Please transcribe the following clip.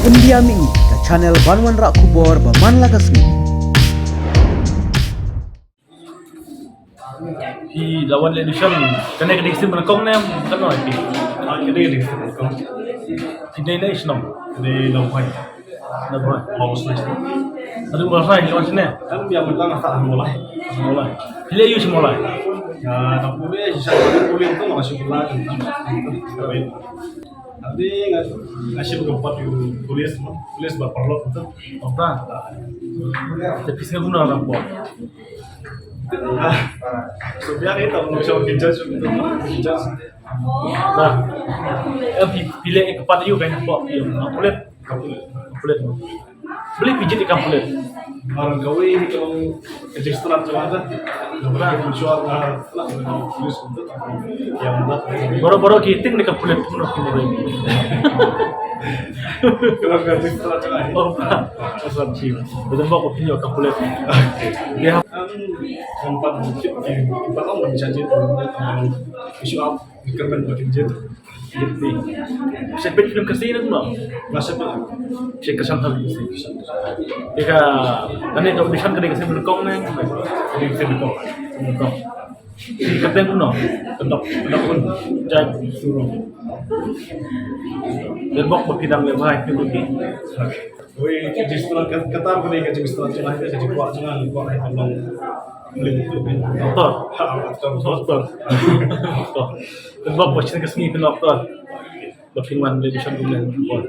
Undiami ke channel Banwan Rak Kubor Baman Lagasmi. Thì lawan Indonesia kena ke diksi menekong nem kan oi pi kena ke diksi menekong tidak ini senang di lampai na boy mau sulit ada mulai lawan sini Kan dia bilang tak mulai. hile yu mulai Ya, tak boleh sisa kulit itu masih pulang tentang itu. Nanti ngasih berempat tulis berperlot itu. apa tapi sih guna orang buat Sebenarnya itu kalau saya kerja kerja. nah pilih kepada yu kan buat yu kulit beli pijit ikan kulit Orang gawe ini kalau kerja setelah jalan nggak menjual lah tulis untuk yang buat boro-boro kiting di kulit menurut timur ini kalau kerja setelah jalan. oh asal sih betul bawa kopinya ikan kulit dia Tempat bukit tempat orang bisa jadi isu up dikerban buat kerja jadi saya pilih film kesini tuh no masa apa saya kesan hal itu jika nanti kalau bisa kerja kesini berkong nih jadi bisa berkong katanya kuno tetap pun jadi suruh dan bawa berpidang lebih baik itu lagi Wih, justru kata aku nih kerja setelah jalan itu jadi kuat jangan kuat itu memang beli itu doktor dan bawa kesini kesini doktor berfirman dari sana dulu